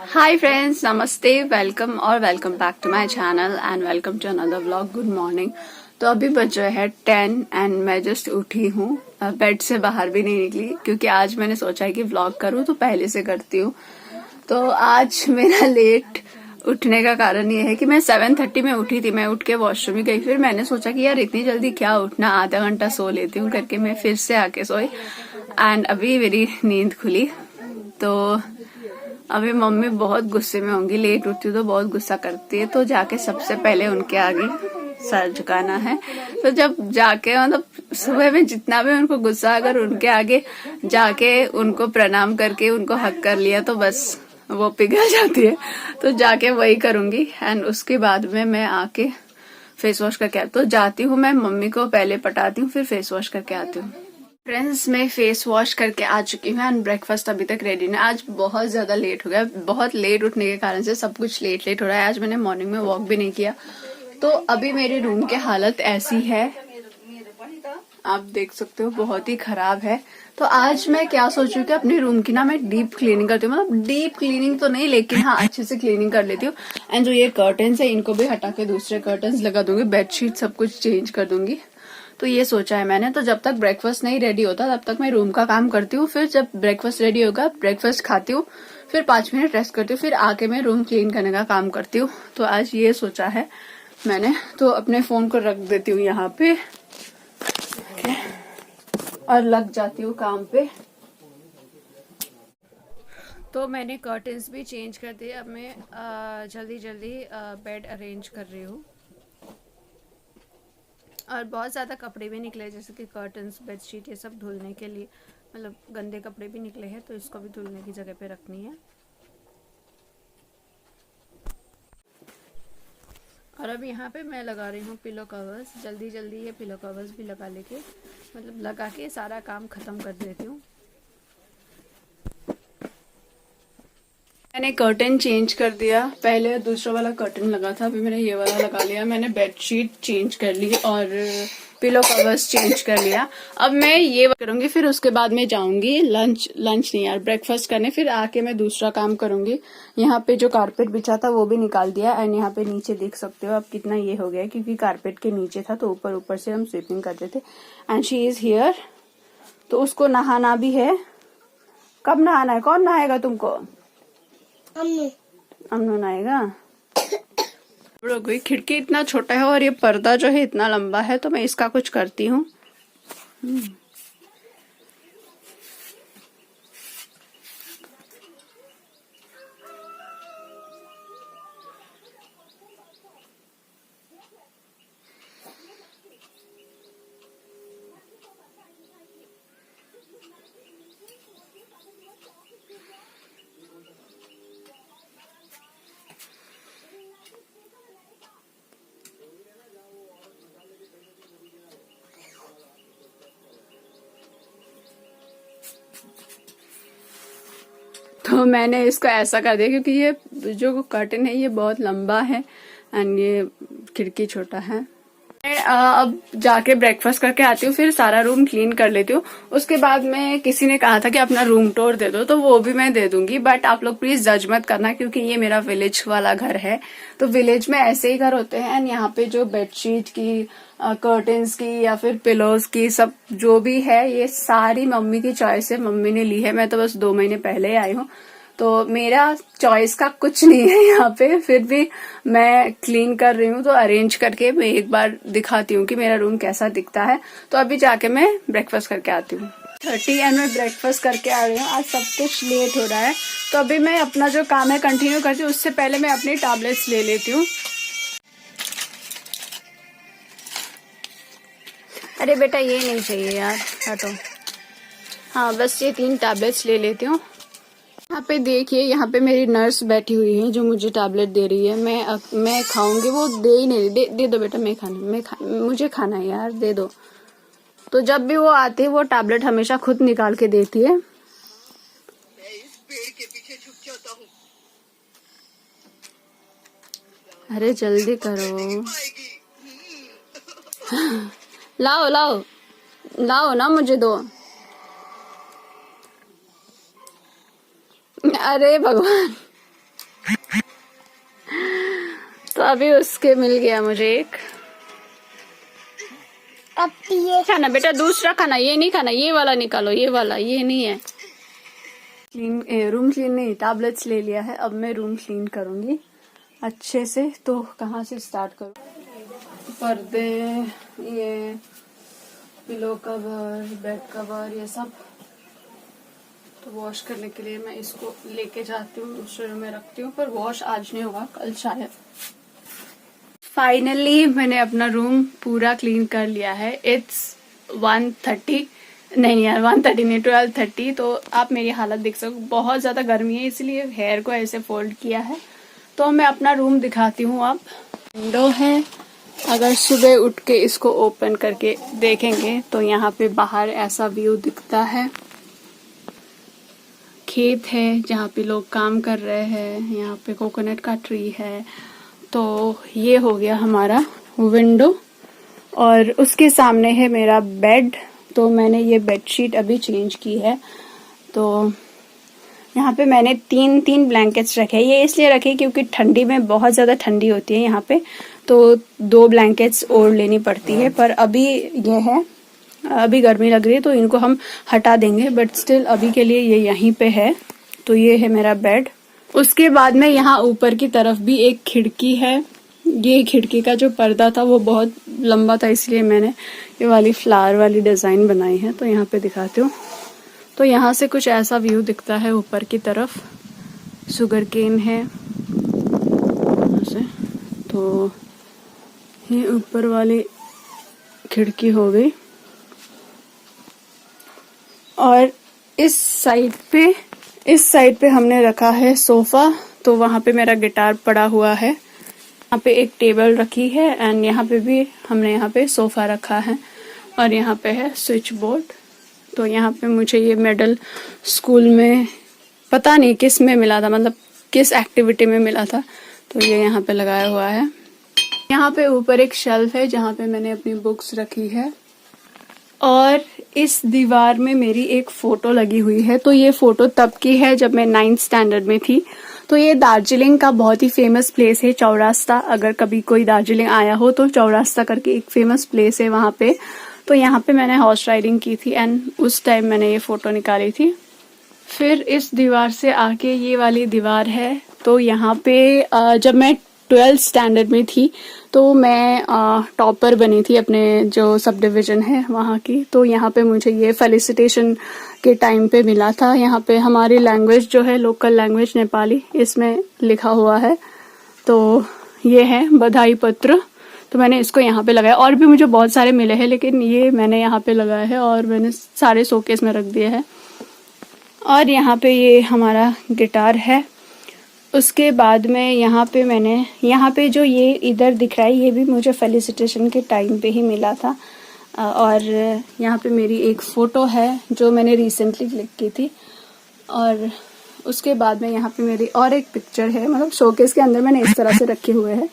हाय friends, नमस्ते, welcome और welcome back to my channel and welcome to another vlog. Good morning. तो अभी बज रहे हैं 10 एंड मैं जस्ट उठी हूँ, बेड से बाहर भी नहीं निकली क्योंकि आज मैंने सोचा है कि व्लॉग करूँ तो पहले से करती हूँ। तो आज मेरा लेट उठने का कारण ये है कि मैं 7:30 में उठी थी। मैं उठ के वॉशरूम ही गई, फिर मैंने सोचा कि यार इतनी जल्दी क्या उठना, आधा घंटा सो लेती हूँ करके मैं फिर से आके सोई एंड अभी मेरी नींद खुली। तो अभी मम्मी बहुत गुस्से में होंगी, लेट उठती तो बहुत गुस्सा करती है, तो जाके सबसे पहले उनके आगे सर झुकाना है। तो जब जाके मतलब सुबह में जितना भी उनको गुस्सा, अगर उनके आगे जाके उनको प्रणाम करके उनको हक कर लिया तो बस वो पिघल जाती है। तो जाके वही करूंगी एंड उसके बाद में मैं आके फेस वॉश करके तो जाती हूँ। मैं मम्मी को पहले पटाती हूँ, फिर फेस वॉश करके आती हूँ। फ्रेंड्स, मैं फेस वॉश करके आ चुकी हूँ एंड ब्रेकफास्ट अभी तक रेडी नहीं। आज बहुत ज्यादा लेट हो गया, बहुत लेट उठने के कारण से सब कुछ लेट लेट हो रहा है। आज मैंने मॉर्निंग में वॉक भी नहीं किया, तो अभी मेरे रूम की हालत ऐसी है, आप देख सकते हो, बहुत ही खराब है। तो आज मैं क्या सोच रही हूँ कि अपने रूम की ना मैं डीप क्लीनिंग करती हूँ। मतलब डीप क्लीनिंग तो नहीं, लेकिन हाँ अच्छे से क्लीनिंग कर लेती हूँ। एंड जो ये कर्टन्स है इनको भी हटा के दूसरे कर्टन्स लगा दूंगी, बेडशीट सब कुछ चेंज कर दूंगी। तो ये सोचा है मैंने। तो जब तक ब्रेकफास्ट नहीं रेडी होता तब तक मैं रूम का काम करती हूँ, फिर जब ब्रेकफास्ट रेडी होगा ब्रेकफास्ट खाती हूँ, फिर 5 मिनट रेस्ट करती हूँ, फिर आके मैं रूम क्लीन करने का काम करती हूँ। तो आज ये सोचा है मैंने। तो अपने फोन को रख देती हूँ यहाँ पे और लग जाती हूँ काम पे। तो मैंने कर्टन्स भी चेंज कर दिए। अब मैं जल्दी जल्दी बेड अरेंज कर रही हूँ। और बहुत ज़्यादा कपड़े भी निकले, जैसे कि कर्टन्स, बेडशीट, ये सब धुलने के लिए, मतलब गंदे कपड़े भी निकले हैं, तो इसको भी धुलने की जगह पे रखनी है। और अब यहाँ पे मैं लगा रही हूँ पिलो कवर्स। जल्दी जल्दी ये पिलो कवर्स भी लगा के सारा काम ख़त्म कर देती हूँ। मैंने कर्टन चेंज कर दिया, पहले दूसरा वाला कर्टन लगा था, अभी मैंने ये वाला लगा लिया। मैंने बेडशीट चेंज कर ली और पिलो कवर्स चेंज कर लिया। अब मैं ये करूंगी, फिर उसके बाद मैं जाऊंगी लंच नहीं यार, ब्रेकफास्ट करने। फिर आके मैं दूसरा काम करूंगी। यहाँ पे जो कारपेट बिछा था वो भी निकाल दिया एंड यहाँ पे नीचे देख सकते हो अब कितना ये हो गया, क्योंकि कारपेट के नीचे था तो ऊपर ऊपर से हम स्वीपिंग करते थे। एंड शी इज हियर, तो उसको नहाना भी है। कब नहाना है? कौन नहाएगा तुमको? अमनू नहाएगा। खिड़की इतना छोटा है और ये पर्दा जो है इतना लंबा है, तो मैं इसका कुछ करती हूँ। तो मैंने इसको ऐसा कर दिया क्योंकि ये जो कर्टन है ये बहुत लंबा है एंड ये खिड़की छोटा है। मैं अब जाके ब्रेकफास्ट करके आती हूँ, फिर सारा रूम क्लीन कर लेती हूँ। उसके बाद में किसी ने कहा था कि अपना रूम टूर दे दो, तो वो भी मैं दे दूंगी, बट आप लोग प्लीज जज मत करना क्योंकि ये मेरा विलेज वाला घर है। तो विलेज में ऐसे ही घर होते हैं एंड यहाँ पे जो बेडशीट की, कर्टन्स की या फिर पिलोज की, सब जो भी है ये सारी मम्मी की चॉइस है, मम्मी ने ली है। मैं तो बस 2 महीने पहले ही आई हूँ, तो मेरा चॉइस का कुछ नहीं है यहाँ पे। फिर भी मैं क्लीन कर रही हूँ, तो अरेंज करके मैं एक बार दिखाती हूँ कि मेरा रूम कैसा दिखता है। तो अभी जाके मैं ब्रेकफास्ट करके आती हूँ। 30 एंड मैं ब्रेकफास्ट करके आ रही हूँ। आज सब कुछ लेट हो रहा है, तो अभी मैं अपना जो काम है कंटिन्यू करती हूँ। उससे पहले मैं अपनी टैबलेट्स ले लेती हूँ। अरे बेटा ये नहीं चाहिए यार, हटो। हाँ बस ये 3 टैबलेट्स ले लेती हूँ। यहाँ पे देखिए, यहाँ पे मेरी नर्स बैठी हुई है जो मुझे टैबलेट दे रही है। मैं खाऊंगी, वो दे ही नहीं रही। दे दो बेटा, मुझे खाना है यार, दे दो। तो जब भी वो आती है वो टैबलेट हमेशा खुद निकाल के देती है। मैं इस पेड़ के पीछे छुप जाता हूँ। अरे जल्दी करो। लाओ लाओ लाओ ना, मुझे दो। अरे भगवान, तो अभी उसके मिल गया मुझे एक। अब ये खाना बेटा, दूसरा खाना, ये नहीं खाना, ये वाला निकालो, ये वाला, ये नहीं है। क्लीन रूम क्लीन नहीं, टैबलेट्स ले लिया है। अब मैं रूम क्लीन करूंगी अच्छे से। तो कहाँ से स्टार्ट करूँ? पर्दे, ये पिलो कवर, बेड कवर, ये सब तो वॉश करने के लिए मैं इसको लेके जाती हूँ, दूसरे रूम में रखती हूँ। पर वॉश आज नहीं होगा, कल शायद। फाइनली मैंने अपना रूम पूरा क्लीन कर लिया है। इट्स 1:30, नहीं यार 1:30 नहीं, 12:30। तो आप मेरी हालत देख सको, बहुत ज्यादा गर्मी है, इसलिए हेयर को ऐसे फोल्ड किया है। तो मैं अपना रूम दिखाती हूँ। आप विंडो है, अगर सुबह उठ के इसको ओपन करके देखेंगे तो यहाँ पे बाहर ऐसा व्यू दिखता है। खेत है जहाँ पे लोग काम कर रहे हैं, यहाँ पे कोकोनट का ट्री है। तो ये हो गया हमारा विंडो, और उसके सामने है मेरा बेड। तो मैंने ये बेडशीट अभी चेंज की है। तो यहाँ पे मैंने तीन ब्लैंकेट्स रखे हैं। ये इसलिए रखे क्योंकि ठंडी में बहुत ज़्यादा ठंडी होती है यहाँ पे, तो 2 ब्लैंकेट्स ओढ़ लेनी पड़ती है। पर अभी ये है, अभी गर्मी लग रही है तो इनको हम हटा देंगे, बट स्टिल अभी के लिए ये यहीं पे है। तो ये है मेरा बेड। उसके बाद में यहाँ ऊपर की तरफ भी एक खिड़की है। ये खिड़की का जो पर्दा था वो बहुत लंबा था, इसलिए मैंने ये वाली फ्लावर वाली डिजाइन बनाई है। तो यहाँ पे दिखाती हूँ। तो यहाँ से कुछ ऐसा व्यू दिखता है ऊपर की तरफ। शुगर केन है ऐसे। तो ये ऊपर वाली खिड़की हो गई। और इस साइड पे हमने रखा है सोफा। तो वहां पे मेरा गिटार पड़ा हुआ है। यहाँ पे एक टेबल रखी है, एंड यहाँ पे भी हमने यहाँ पे सोफा रखा है। और यहाँ पे है स्विच बोर्ड। तो यहाँ पे मुझे ये मेडल स्कूल में पता नहीं किस में मिला था, मतलब किस एक्टिविटी में मिला था। तो ये यहाँ पे लगाया हुआ है। यहाँ पे ऊपर एक शेल्फ है जहाँ पे मैंने अपनी बुक्स रखी है। और इस दीवार में मेरी एक फोटो लगी हुई है। तो ये फोटो तब की है जब मैं 9th स्टैंडर्ड में थी। तो ये दार्जिलिंग का बहुत ही फेमस प्लेस है, चौरास्ता। अगर कभी कोई दार्जिलिंग आया हो तो चौरास्ता करके एक फेमस प्लेस है वहां पे। तो यहाँ पे मैंने हॉर्स राइडिंग की थी, एंड उस टाइम मैंने ये फोटो निकाली थी। फिर इस दीवार से आके ये वाली दीवार है। तो यहाँ पे जब मैं 12th स्टैंडर्ड में थी तो मैं टॉपर बनी थी अपने जो सब डिवीजन है वहाँ की। तो यहाँ पे मुझे ये फेलिसिटेशन के टाइम पे मिला था। यहाँ पे हमारी लैंग्वेज जो है, लोकल लैंग्वेज नेपाली, इसमें लिखा हुआ है। तो ये है बधाई पत्र। तो मैंने इसको यहाँ पे लगाया। और भी मुझे बहुत सारे मिले हैं, लेकिन ये मैंने यहाँ पे लगाया है और मैंने सारे शोकेस में रख दिए हैं। और यहाँ पे ये हमारा गिटार है। उसके बाद में यहाँ पे जो ये इधर दिख रहा है, ये भी मुझे फेलिसिटेशन के टाइम पे ही मिला था। और यहाँ पे मेरी एक फ़ोटो है जो मैंने रिसेंटली क्लिक की थी। और उसके बाद में यहाँ पे मेरी और एक पिक्चर है, मतलब शोकेस के अंदर मैंने इस तरह से रखे हुए हैं।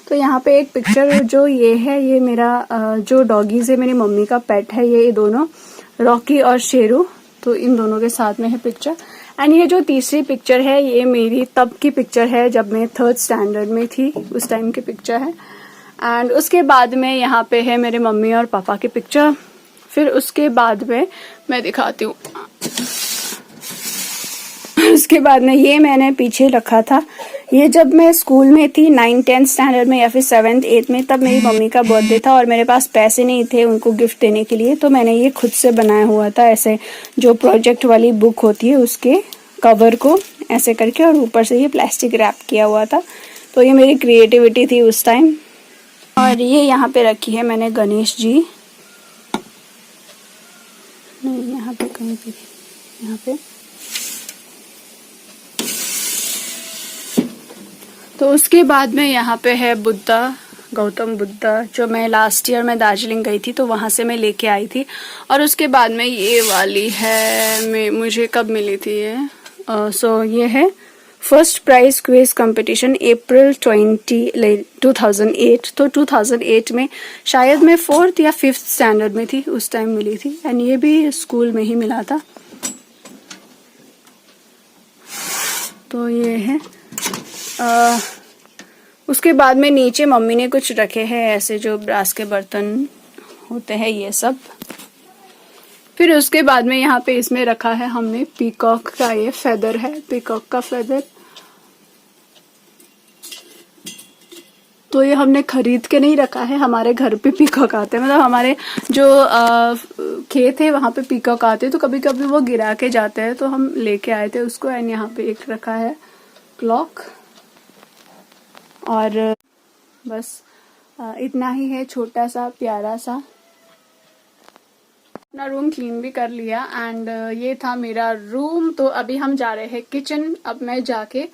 तो यहाँ पे एक पिक्चर जो ये है, ये मेरा जो डॉगीज है, मेरी मम्मी का पेट है ये दोनों, रॉकी और शेरू। तो इन दोनों के साथ में है पिक्चर। एंड ये जो तीसरी पिक्चर है, ये मेरी तब की पिक्चर है जब मैं 3rd स्टैंडर्ड में थी, उस टाइम की पिक्चर है। एंड उसके बाद में यहाँ पे है मेरे मम्मी और पापा की पिक्चर। फिर उसके बाद में मैं दिखाती हूँ। उसके बाद में ये मैंने पीछे रखा था। ये जब मैं स्कूल में थी 9th 10th स्टैंडर्ड में या फिर 7th 8th में, तब मेरी मम्मी का बर्थडे था और मेरे पास पैसे नहीं थे उनको गिफ्ट देने के लिए। तो मैंने ये खुद से बनाया हुआ था, ऐसे जो प्रोजेक्ट वाली बुक होती है उसके कवर को ऐसे करके, और ऊपर से ये प्लास्टिक रैप किया हुआ था। तो ये मेरी क्रिएटिविटी थी उस टाइम। और ये यहाँ पे रखी है मैंने गणेश जी, नहीं यहाँ पे कहीं पे, यहाँ पे। तो उसके बाद में यहाँ पे है बुद्धा, गौतम बुद्धा, जो मैं लास्ट ईयर में दार्जिलिंग गई थी तो वहां से मैं लेके आई थी। और उसके बाद में ये वाली है, मुझे कब मिली थी ये, सो ये है फर्स्ट प्राइज क्विज कंपटीशन अप्रैल 2008। तो 2008 में शायद मैं 4th या 5th स्टैंडर्ड में थी, उस टाइम मिली थी। एंड ये भी स्कूल में ही मिला था। तो ये है। उसके बाद में नीचे मम्मी ने कुछ रखे हैं ऐसे जो ब्रास के बर्तन होते हैं ये सब। फिर उसके बाद में यहाँ पे इसमें रखा है हमने पीकॉक का, ये फेदर है पीकॉक का फेदर। तो ये हमने खरीद के नहीं रखा है, हमारे घर पे पीकॉक आते हैं, मतलब हमारे जो खेत है वहां पे पीकॉक आते हैं, तो कभी कभी वो गिरा के जाते हैं तो हम लेके आए थे उसको। एंड यहाँ पे एक रखा है क्लॉक। और बस इतना ही है, छोटा सा प्यारा सा। अपना रूम क्लीन भी कर लिया एंड ये था मेरा रूम। तो अभी हम जा रहे हैं किचन। अब मैं जाके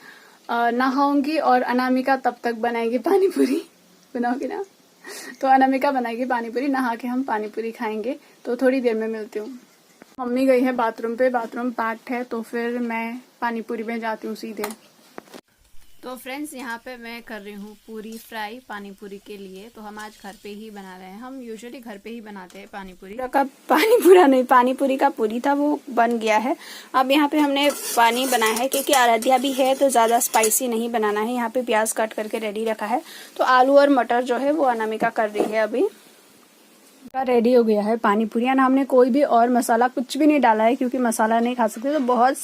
नहाऊंगी और अनामिका तब तक बनाएगी पानी पूरी। बनाओगे ना? तो अनामिका बनाएगी पानी पूरी, नहा के हम पानी पूरी खाएंगे। तो थोड़ी देर में मिलती हूँ। मम्मी गई है बाथरूम पे, बाथरूम पैक्ड है, तो फिर मैं पानी पूरी में जाती हूँ सीधे। तो फ्रेंड्स यहाँ पे मैं कर रही हूँ पूरी फ्राई पानी पूरी के लिए। तो हम आज घर पे ही बना रहे हैं। हम यूजुअली घर पे ही बनाते हैं पानी पूरी का। पानी पूरा नहीं, पानी पूरी का पूरी था वो बन गया है। अब यहाँ पे हमने पानी बनाया है क्योंकि आराध्या भी है तो ज़्यादा स्पाइसी नहीं बनाना है। यहाँ पे प्याज काट करके रेडी रखा है। तो आलू और मटर जो है वो अनामिका कर रही है। अभी रेडी हो गया है पानी पूरी। हमने कोई भी और मसाला कुछ भी नहीं डाला है क्योंकि मसाला नहीं खा सकते। तो बहुत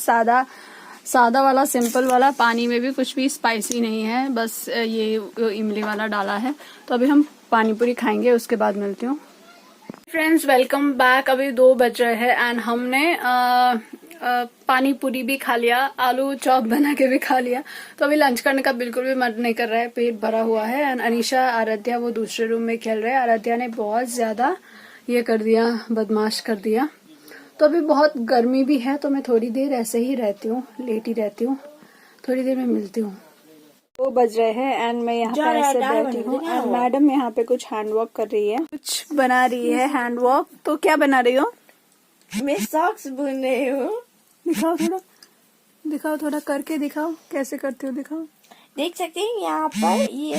सादा वाला सिंपल वाला, पानी में भी कुछ भी स्पाइसी नहीं है, बस ये इमली वाला डाला है। तो अभी हम पानी पूरी खाएंगे, उसके बाद मिलती हूँ। Friends welcome back. अभी 2 बज रहे हैं एंड हमने पानी पूरी भी खा लिया, आलू चॉप बना के भी खा लिया। तो अभी लंच करने का बिल्कुल भी मन नहीं कर रहा है, पेट भरा हुआ है। एंड अनीशा आराध्या वो दूसरे रूम में खेल रहे हैं। आराध्या ने बहुत ज्यादा ये कर दिया, बदमाश कर दिया। तो अभी बहुत गर्मी भी है तो मैं थोड़ी देर ऐसे ही रहती हूँ, लेटी रहती हूँ। थोड़ी देर में मिलती हूँ। 2 बज रहे हैं एंड मैं यहाँ पे ऐसे बैठी हूँ एंड मैडम यहाँ पे कुछ हैंडवर्क कर रही है, कुछ बना रही है हैंडवर्क। तो क्या बना रही हो? मैं सॉक्स बुन रही हूँ। दिखाओ थोड़ा करके दिखाओ, कैसे करती हो दिखाओ। देख सकते हैं यहाँ पर ये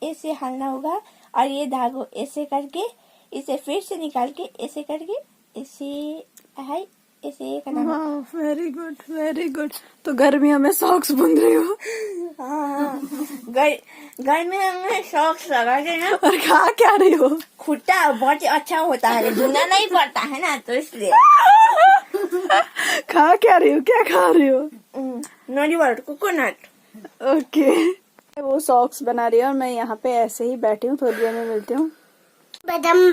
ऐसे हलना होगा और ये धागो ऐसे करके इसे फिर से निकाल के ऐसे करके ऐसे करना। Very good very good. तो गर्मियों में सॉक्स बुन रही हो? हाँ, घर में हमें सॉक्स लगा के ना। और खा क्या रही हो? खुट्टा बहुत ही अच्छा होता है, धुलना नहीं पड़ता है ना, तो इसलिए। खा क्या रही हो? क्या खा रही हो? Naughty water coconut. ओके। वो सॉक्स बना रही है और मैं यहाँ पे ऐसे ही बैठी हूँ। थोड़ी देर में मिलती हूँ। बदम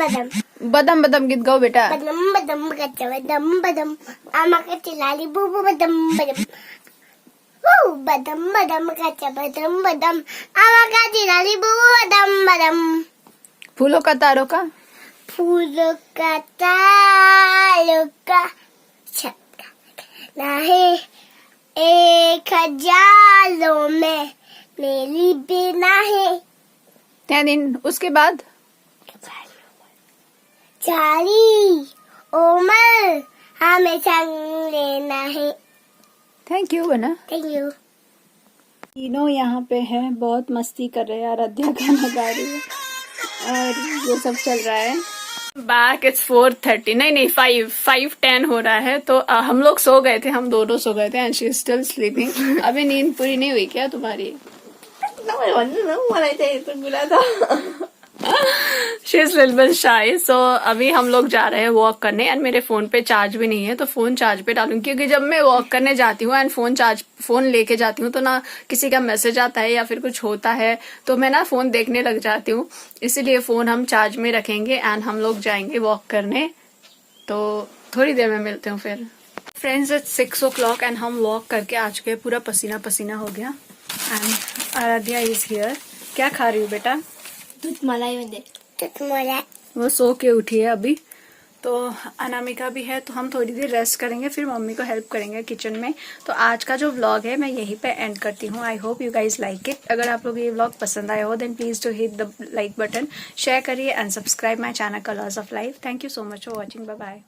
बदम गीत गाओ बेटा। बदम बदम कच्चा बदम बदम आमा कच्ची लाली बूबू बदम बदम बदम बदम कच्चा बदम बदम आमा कच्ची लाली बूबू बदम बदम। फूलों का तारों का छक्का नहीं, 1000 में मेरी भी नहीं। 10 दिन उसके बाद चारी उमर हमें संग लेना है। थैंक यू बना। Thank you. तीनों यहाँ पे है, बहुत मस्ती कर रहे हैं। आराध्या गाना गा रही है और ये सब चल रहा है। बैक इट्स 4:30 नहीं 5:10 हो रहा है। तो हम लोग सो गए थे, हम दोनों सो गए थे and she is still sleeping. अभी नींद पूरी नहीं हुई क्या तुम्हारी? शी इज लिटिल बिट शाय। सो अभी हम लोग जा रहे हैं वॉक करने एंड मेरे फोन पे चार्ज भी नहीं है, तो फोन चार्ज पे डालूंगी क्योंकि जब मैं वॉक करने जाती हूँ एंड फोन लेके जाती हूँ तो ना किसी का मैसेज आता है या फिर कुछ होता है तो मैं ना फोन देखने लग जाती हूँ। इसीलिए फोन हम चार्ज में रखेंगे एंड हम लोग जाएंगे वॉक करने। तो थोड़ी देर में मिलते हूँ फिर। फ्रेंड्स इट्स 6 o'clock एंड हम वॉक करके आ चुके हैं, पूरा पसीना पसीना हो गया एंड आराध्या इज हियर। क्या खा रही हूँ बेटा? दूध मलाई में दे। वो सो के उठी है अभी। तो अनामिका भी है, तो हम थोड़ी देर रेस्ट करेंगे, फिर मम्मी को हेल्प करेंगे किचन में। तो आज का जो व्लॉग है मैं यहीं पे एंड करती हूँ। I hope you guys like it. अगर आप लोग ये व्लॉग पसंद आया हो then please to hit the like button, share करिए and subscribe my channel colours of life. Thank you so much for watching. Bye bye.